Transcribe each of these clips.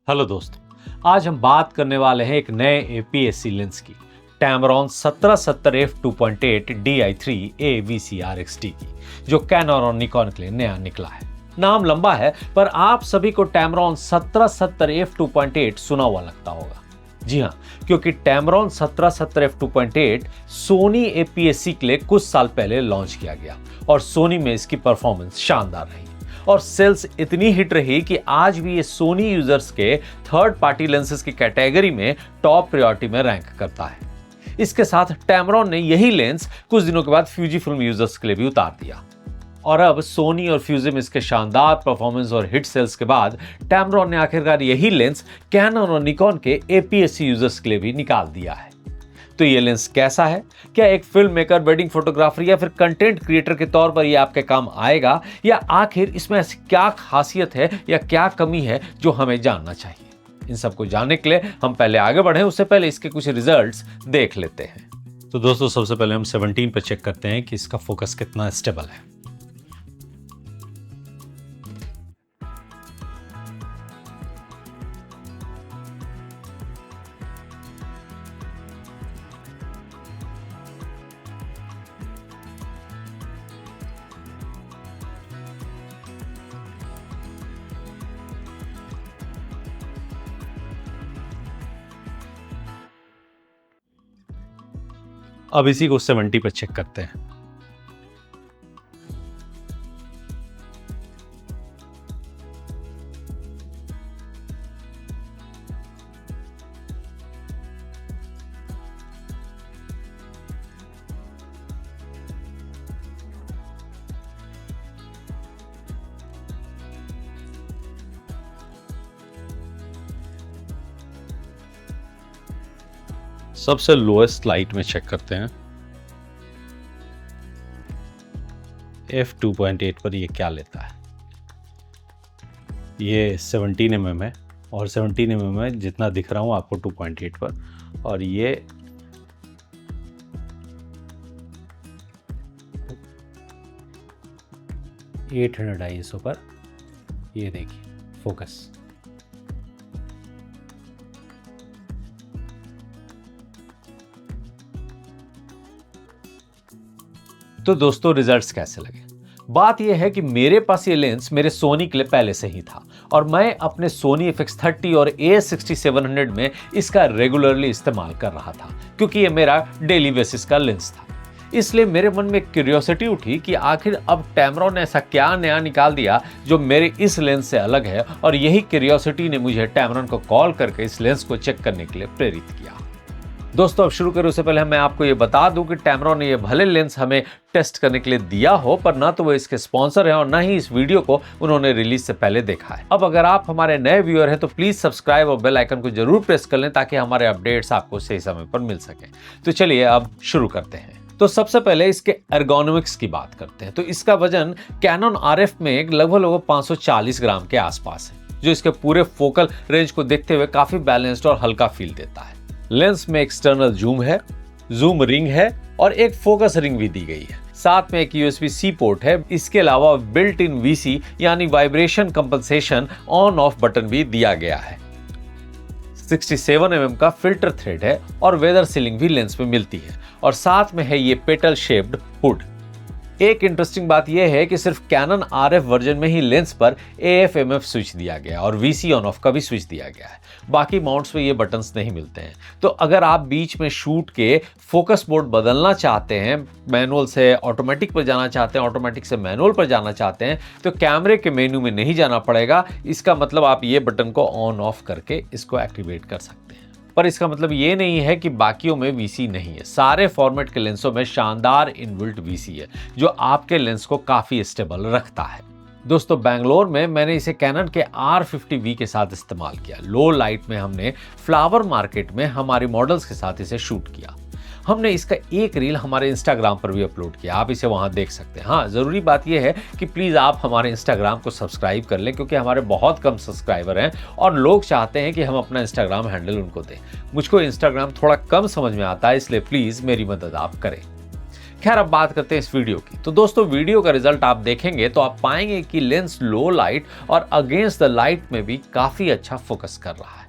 Hello दोस्तों, आज हम बात करने वाले हैं एक नए एपीएस-सी लेंस की, टैमरॉन 1770 f2.8 DI3A VCR-XT की, जो कैनन और निकॉन के लिए नया निकला है। नाम लंबा है, पर आप सभी को टैमरॉन 1770 f2.8 सुना हुआ लगता होगा। जी हाँ, क्योंकि टैमरॉन 1770 f2.8 सोनी एपीएस-सी के लिए कुछ साल पहले लॉन्च किया गया और सोनी में इसकी परफॉर्मेंस शानदार रही और सेल्स इतनी हिट रही कि आज भी ये सोनी यूजर्स के थर्ड पार्टी लेंसेज की कैटेगरी में टॉप प्रायोरिटी में रैंक करता है। इसके साथ टैमरॉन ने यही लेंस कुछ दिनों के बाद फ्यूजी फिल्म यूजर्स के लिए भी उतार दिया और अब सोनी और फ्यूजी में इसके शानदार परफॉर्मेंस और हिट सेल्स के बाद टैमरॉन ने आखिरकार यही लेंस कैनन और निकॉन के एपीएस-सी यूजर्स के लिए भी निकाल दिया है। तो ये लेंस कैसा है? क्या एक फिल्म मेकर, वेडिंग फोटोग्राफर या फिर कंटेंट क्रिएटर के तौर पर ये आपके काम आएगा, या आखिर इसमें ऐसी क्या खासियत है या क्या कमी है जो हमें जानना चाहिए? इन सबको जानने के लिए हम पहले आगे बढ़े, उससे पहले इसके कुछ रिजल्ट्स देख लेते हैं। तो दोस्तों, सबसे पहले हम 17 पे चेक करते हैं कि इसका फोकस कितना स्टेबल है। अब इसी को 70 पे चेक करते हैं। सबसे लोएस्ट लाइट में चेक करते हैं f2.8 पर ये क्या लेता है। ये 17 mm है और 17 mm में जितना दिख रहा हूँ आपको 2.8 पर, और ये ISO पर, ये देखिए फोकस। तो दोस्तों, रिजल्ट्स कैसे लगे? बात यह है कि मेरे पास ये लेंस मेरे सोनी के लिए पहले से ही था और मैं अपने सोनी FX30 और AS6700 में इसका रेगुलरली इस्तेमाल कर रहा था, क्योंकि ये मेरा डेली बेसिस का लेंस था। इसलिए मेरे मन में क्यूरियोसिटी उठी कि आखिर अब टैमरॉन ने ऐसा क्या नया निकाल दिया जो मेरे इस लेंस से अलग है, और यही क्यूरियोसिटी ने मुझे टैमरॉन को कॉल करके इस लेंस को चेक करने के लिए प्रेरित किया। दोस्तों, अब शुरू करूं उससे पहले मैं आपको ये बता दूं कि टैमरॉन ने ये भले लेंस हमें टेस्ट करने के लिए दिया हो, पर ना तो वो इसके स्पॉन्सर हैं और ना ही इस वीडियो को उन्होंने रिलीज से पहले देखा है। अब अगर आप हमारे नए व्यूअर हैं तो प्लीज सब्सक्राइब और बेल आइकन को जरूर प्रेस कर लें ताकि हमारे अपडेट्स आपको सही समय पर मिल सके। तो चलिए अब शुरू करते हैं। तो सबसे पहले इसके एर्गोनॉमिक्स की बात करते हैं। तो इसका वजन कैनन RF में लगभग 540 ग्राम के आसपास है, जो इसके पूरे फोकल रेंज को देखते हुए काफी बैलेंस्ड और हल्का फील देता है। लेंस में एक्सटर्नल जूम है, जूम रिंग है और एक फोकस रिंग भी दी गई है। साथ में एक USB-C पोर्ट है। इसके अलावा बिल्ट इन VC यानी vibration compensation on off button भी दिया गया है। 67 mm का फिल्टर थ्रेड है और वेदर सीलिंग भी लेंस में मिलती है, और साथ में है ये पेटल शेप्ड हुड। एक इंटरेस्टिंग बात यह है कि सिर्फ कैनन RF वर्जन में ही लेंस पर AF/MF स्विच दिया गया और VC ऑन ऑफ का भी स्विच दिया गया है। बाकी माउंट्स में ये बटन्स नहीं मिलते हैं। तो अगर आप बीच में शूट के फोकस मोड बदलना चाहते हैं, मैनुअल से ऑटोमेटिक पर जाना चाहते हैं, ऑटोमेटिक से मैनुअल पर जाना चाहते हैं, तो कैमरे के मेन्यू में नहीं जाना पड़ेगा। इसका मतलब आप ये बटन को ऑन ऑफ करके इसको एक्टिवेट कर सकते हैं। पर इसका मतलब ये नहीं है कि बाकियों में VC नहीं है। सारे फॉर्मेट के लेंसों में शानदार इनबिल्ट VC है, जो आपके लेंस को काफी स्टेबल रखता है। दोस्तों, बैंगलोर में मैंने इसे कैनन के R50V के साथ इस्तेमाल किया। लो लाइट में हमने फ्लावर मार्केट में हमारे मॉडल्स के साथ इसे शूट किया। हमने इसका एक रील हमारे इंस्टाग्राम पर भी अपलोड किया, आप इसे वहां देख सकते हैं। हाँ, जरूरी बात यह है कि प्लीज आप हमारे इंस्टाग्राम को सब्सक्राइब कर लें, क्योंकि हमारे बहुत कम सब्सक्राइबर हैं और लोग चाहते हैं कि हम अपना इंस्टाग्राम हैंडल उनको दें। मुझको इंस्टाग्राम थोड़ा कम समझ में आता है, इसलिए प्लीज मेरी मदद आप करें। खैर अब बात करते हैं इस वीडियो की। तो दोस्तों वीडियो का रिजल्ट आप देखेंगे तो आप पाएंगे कि लेंस लो लाइट और अगेंस्ट द लाइट में भी काफी अच्छा फोकस कर रहा है।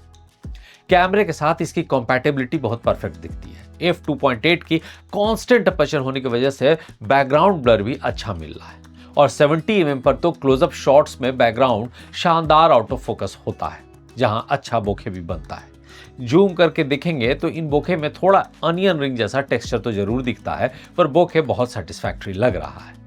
कैमरे के साथ इसकी कंपैटिबिलिटी बहुत परफेक्ट दिखती है। f2.8 की कांस्टेंट अपर्चर होने की वजह से बैकग्राउंड ब्लर भी अच्छा मिल रहा है और 70 mm पर तो क्लोजअप शॉट्स में बैकग्राउंड शानदार आउट ऑफ फोकस होता है, जहां अच्छा बोखे भी बनता है। जूम करके देखेंगे तो इन बोखे में थोड़ा अनियन रिंग जैसा टेक्सचर तो जरूर दिखता है, पर बोखे बहुत सेटिस्फैक्टरी लग रहा है।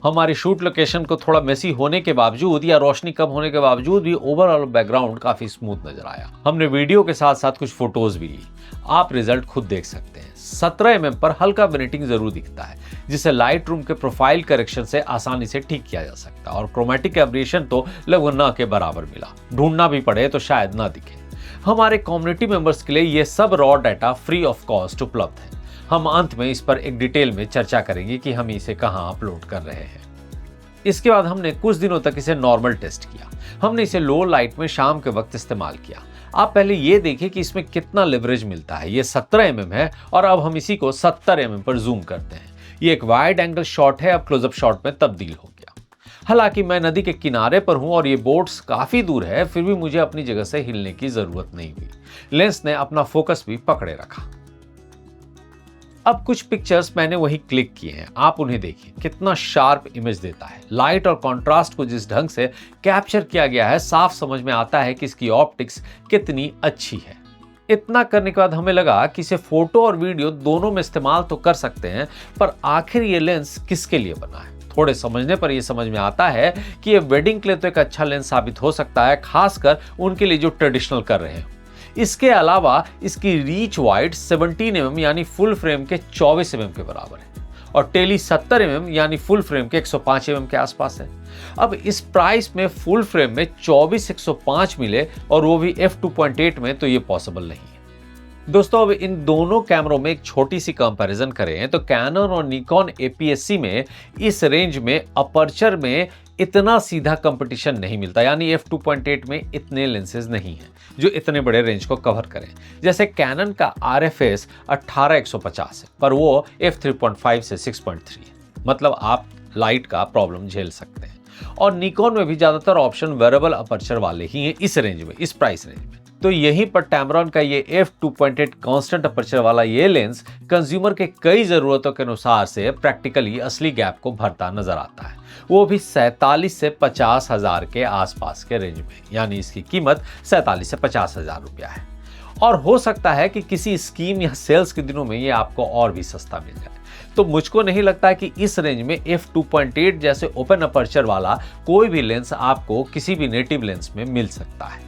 हमारी शूट लोकेशन को थोड़ा मेसी होने के बावजूद या रोशनी कम होने के बावजूद भी ओवरऑल बैकग्राउंड काफी स्मूथ नजर आया। हमने वीडियो के साथ साथ कुछ फोटोज भी ली, आप रिजल्ट खुद देख सकते हैं। 17 mm पर हल्का विनिटिंग जरूर दिखता है, जिसे लाइट रूम के प्रोफाइल करेक्शन से आसानी से ठीक किया जा सकता है और क्रोमेटिक एब्रेशन तो लगभग न के बराबर मिला। ढूंढना भी पड़े तो शायद ना दिखे। हमारे कम्युनिटी मेंबर्स के लिए ये सब raw data free of cost उपलब्ध है। हम अंत में इस पर एक डिटेल में चर्चा करेंगे कि हम इसे कहां अपलोड कर रहे हैं। इसके बाद हमने कुछ दिनों तक इसे नॉर्मल टेस्ट किया। हमने इसे लो लाइट में शाम के वक्त इस्तेमाल किया। आप पहले ये देखिए कि इसमें कितना लिवरेज मिलता है। ये 17 mm है और अब हम इसी को 70 mm पर जूम करते हैं। ये एक वाइड एंगल शॉट है, अब क्लोजअप शॉट में तब्दील हो गया। हालांकि मैं नदी के किनारे पर हूं और ये बोट्स काफी दूर है, फिर भी मुझे अपनी जगह से हिलने की जरूरत नहीं हुई। लेंस ने अपना फोकस भी पकड़े रखा। अब कुछ पिक्चर्स मैंने वही क्लिक किए हैं, आप उन्हें देखिए। कितना शार्प इमेज देता है। लाइट और कंट्रास्ट को जिस ढंग से कैप्चर किया गया है, साफ समझ में आता है कि इसकी ऑप्टिक्स कितनी अच्छी है। इतना करने के बाद हमें लगा कि इसे फोटो और वीडियो दोनों में इस्तेमाल तो कर सकते हैं, पर आखिर ये लेंस किसके लिए बना है। थोड़े समझने पर यह समझ में आता है कि ये वेडिंग के लिए तो एक अच्छा लेंस साबित हो सकता है, खासकर उनके लिए जो ट्रेडिशनल कर रहे हैं। इसके अलावा इसकी रीच वाइड 17 mm यानी फुल फ्रेम के 24 mm के बराबर है और टेली 70 mm यानी फुल फ्रेम के 105 mm के आसपास है। अब इस प्राइस में फुल फ्रेम में 24-105 मिले और वो भी f2.8 में, तो ये पॉसिबल नहीं है। दोस्तों अब इन दोनों कैमरों में एक छोटी सी कंपैरिजन करें तो कैनन और निकॉन APS-C में इस रेंज में अपर्चर में इतना सीधा कंपटीशन नहीं मिलता, यानी f2.8 में इतने लेंसेज नहीं हैं जो इतने बड़े रेंज को कवर करें। जैसे कैनन का RFS 18150 है, पर वो f3.5 से 6.3 है, मतलब आप लाइट का प्रॉब्लम झेल सकते हैं। और निकॉन में भी ज्यादातर ऑप्शन वेरिएबल अपर्चर वाले ही हैं इस रेंज में, इस प्राइस रेंज में। तो यहीं पर टैमरॉन का ये f2.8 कांस्टेंट अपर्चर वाला ये लेंस कंज्यूमर के कई जरूरतों के अनुसार से प्रैक्टिकली असली गैप को भरता नजर आता है, वो भी 47 से 50 हजार के आसपास के रेंज में, यानी इसकी कीमत 47 से 50 हजार रुपया है। और हो सकता है कि किसी स्कीम या सेल्स के दिनों में ये आपको और भी सस्ता मिल जाए। तो मुझको नहीं लगता कि इस रेंज में f2.8 जैसे ओपन अपर्चर वाला कोई भी लेंस आपको किसी भी नेटिव लेंस में मिल सकता है।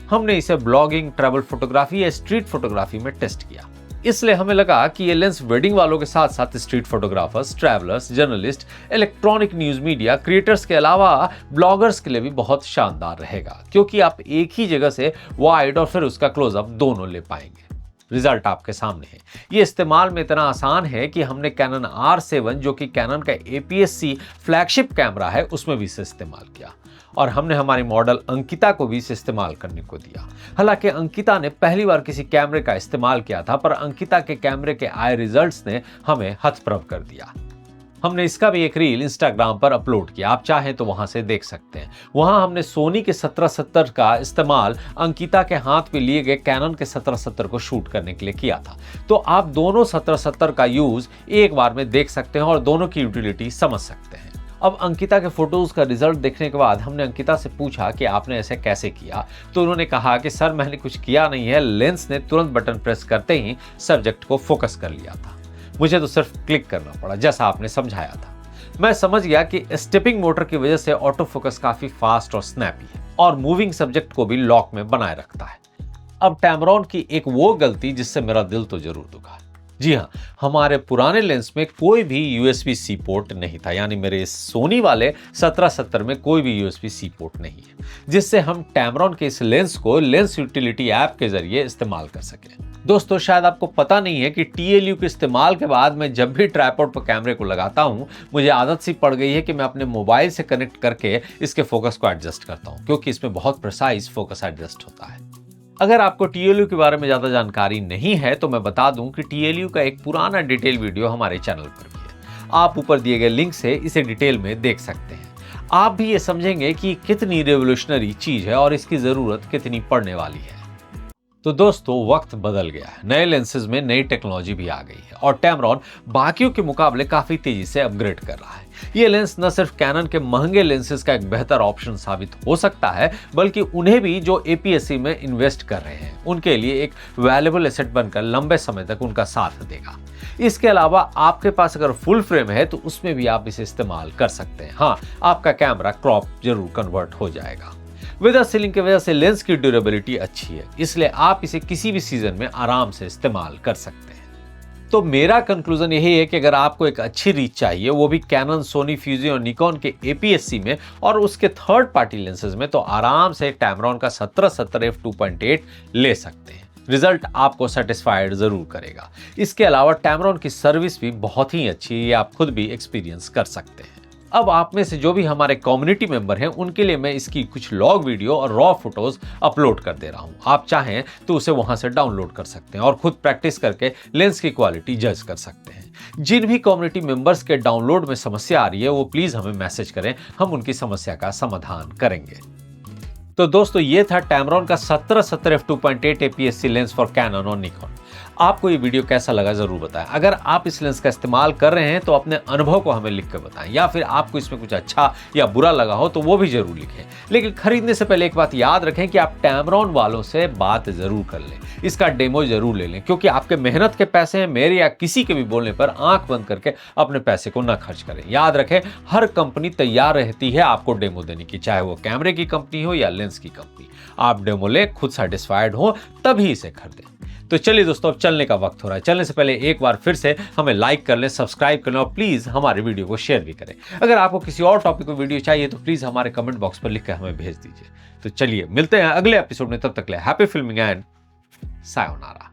हमने इसे ब्लॉगिंग, ट्रैवल फोटोग्राफी या स्ट्रीट फोटोग्राफी में टेस्ट किया, इसलिए हमें लगा कि ये लेंस वेडिंग वालों के साथ साथ street photographers, travellers, journalist, electronic news media creators के अलावा ब्लॉगर्स के लिए भी बहुत शानदार रहेगा, क्योंकि आप एक ही जगह से वाइड और फिर उसका क्लोजअप दोनों ले पाएंगे। रिजल्ट आपके सामने है। ये इस्तेमाल में इतना आसान है कि हमने कैनन R7 जो कि कैनन का APS-C फ्लैगशिप कैमरा है उसमें भी इसे इस्तेमाल किया और हमने हमारी मॉडल अंकिता को भी इसे इस्तेमाल करने को दिया। हालांकि अंकिता ने पहली बार किसी कैमरे का इस्तेमाल किया था, पर अंकिता के कैमरे के आए रिजल्ट्स ने हमें हतप्रभ कर दिया। हमने इसका भी एक रील इंस्टाग्राम पर अपलोड किया, आप चाहें तो वहां से देख सकते हैं। वहां हमने सोनी के 1770 का इस्तेमाल अंकिता के हाथ में लिए गए कैनन के 1770 को शूट करने के लिए किया था। तो आप दोनों 1770 का यूज एक बार में देख सकते हैं और दोनों की यूटिलिटी समझ सकते हैं। अब अंकिता के फोटोज का रिजल्ट देखने के बाद हमने अंकिता से पूछा कि आपने ऐसे कैसे किया, तो उन्होंने कहा कि सर मैंने कुछ किया नहीं है, लेंस ने तुरंत बटन प्रेस करते ही सब्जेक्ट को फोकस कर लिया था, मुझे तो सिर्फ क्लिक करना पड़ा जैसा आपने समझाया था। मैं समझ गया कि स्टेपिंग मोटर की वजह से ऑटो फोकस काफी फास्ट और स्नैपी है और मूविंग सब्जेक्ट को भी लॉक में बनाए रखता है। अब टैमरॉन की एक वो गलती जिससे मेरा दिल तो जरूर दुखा। जी हाँ, हमारे पुराने लेंस में कोई भी USB-C पोर्ट नहीं था, यानी मेरे सोनी वाले 1770 में कोई भी USB-C पोर्ट नहीं है, जिससे हम टैमरॉन के इस लेंस को लेंस यूटिलिटी ऐप के जरिए इस्तेमाल कर सकें। दोस्तों शायद आपको पता नहीं है कि TLU के इस्तेमाल के बाद मैं जब भी ट्राइपॉड पर कैमरे को लगाता हूं, मुझे आदत सी पड़ गई है कि मैं अपने मोबाइल से कनेक्ट करके इसके फोकस को एडजस्ट करता हूं, क्योंकि इसमें बहुत प्रिसाइज फोकस एडजस्ट होता है। अगर आपको TLU के बारे में ज्यादा जानकारी नहीं है तो मैं बता दूं कि TLU का एक पुराना डिटेल वीडियो हमारे चैनल पर भी है, आप ऊपर दिए गए लिंक से इसे डिटेल में देख सकते हैं। आप भी ये समझेंगे कि कितनी रेवोल्यूशनरी चीज है और इसकी जरूरत कितनी पड़ने वाली है। तो दोस्तों वक्त बदल गया है, नए लेंसेज में नई टेक्नोलॉजी भी आ गई है और टैमरॉन बाकियों के मुकाबले काफी तेजी से अपग्रेड कर रहा है। ये लेंस न सिर्फ कैनन के महंगे लेंसेज का एक बेहतर ऑप्शन साबित हो सकता है, बल्कि उन्हें भी जो एपीएससी में इन्वेस्ट कर रहे हैं उनके लिए एक वैल्यूएबल एसेट बनकर लंबे समय तक उनका साथ देगा। इसके अलावा आपके पास अगर फुल फ्रेम है तो उसमें भी आप इसे इस्तेमाल कर सकते हैं। हाँ, आपका कैमरा क्रॉप जरूर कन्वर्ट हो जाएगा। विदाउट सीलिंग की वजह से लेंस की ड्यूरेबिलिटी अच्छी है, इसलिए आप इसे किसी भी सीजन में आराम से इस्तेमाल कर सकते हैं। तो मेरा कंक्लूजन यही है कि अगर आपको एक अच्छी रीच चाहिए, वो भी कैनन, सोनी, फ्यूजी और निकॉन के एपीएससी में और उसके थर्ड पार्टी लेंसेज में, तो आराम से टैमरॉन का 1770 f2.8 ले सकते हैं। रिजल्ट आपको सेटिस्फाइड जरूर करेगा। इसके अलावा टैमरॉन की सर्विस भी बहुत ही अच्छी है, ये आप खुद भी एक्सपीरियंस कर सकते हैं। अब आप में से जो भी हमारे कम्युनिटी मेंबर हैं उनके लिए मैं इसकी कुछ लॉग वीडियो और रॉ फोटोज अपलोड कर दे रहा हूं। आप चाहें तो उसे वहां से डाउनलोड कर सकते हैं और खुद प्रैक्टिस करके लेंस की क्वालिटी जज कर सकते हैं। जिन भी कम्युनिटी मेंबर्स के डाउनलोड में समस्या आ रही है वो प्लीज हमें मैसेज करें, हम उनकी समस्या का समाधान करेंगे। तो दोस्तों ये था टैमरॉन का 1770 f2.8 APSC lens for Canon और निकॉन। आपको ये वीडियो कैसा लगा जरूर बताएं। अगर आप इस लेंस का इस्तेमाल कर रहे हैं तो अपने अनुभव को हमें लिख कर बताएं, या फिर आपको इसमें कुछ अच्छा या बुरा लगा हो तो वो भी जरूर लिखें। लेकिन खरीदने से पहले एक बात याद रखें कि आप टैमरॉन वालों से बात जरूर कर लें, इसका डेमो जरूर ले लें, क्योंकि आपके मेहनत के पैसे हैं, मेरे या किसी के भी बोलने पर आंख बंद करके अपने पैसे को ना खर्च करें। याद रखें, हर कंपनी तैयार रहती है आपको डेमो देने की, चाहे वो कैमरे की कंपनी हो या लेंस की कंपनी। आप डेमो लें, खुद सेटिस्फाइड हो तभी इसे खरीदें। तो चलिए दोस्तों, अब चलने का वक्त हो रहा है। चलने से पहले एक बार फिर से हमें लाइक कर लें, सब्सक्राइब कर लें और प्लीज हमारे वीडियो को शेयर भी करें। अगर आपको किसी और टॉपिक पर वीडियो चाहिए तो प्लीज हमारे कमेंट बॉक्स पर लिखकर हमें भेज दीजिए। तो चलिए मिलते हैं अगले एपिसोड में, तब तक ले हैप्पी फिल्मिंग एंड सायोनारा।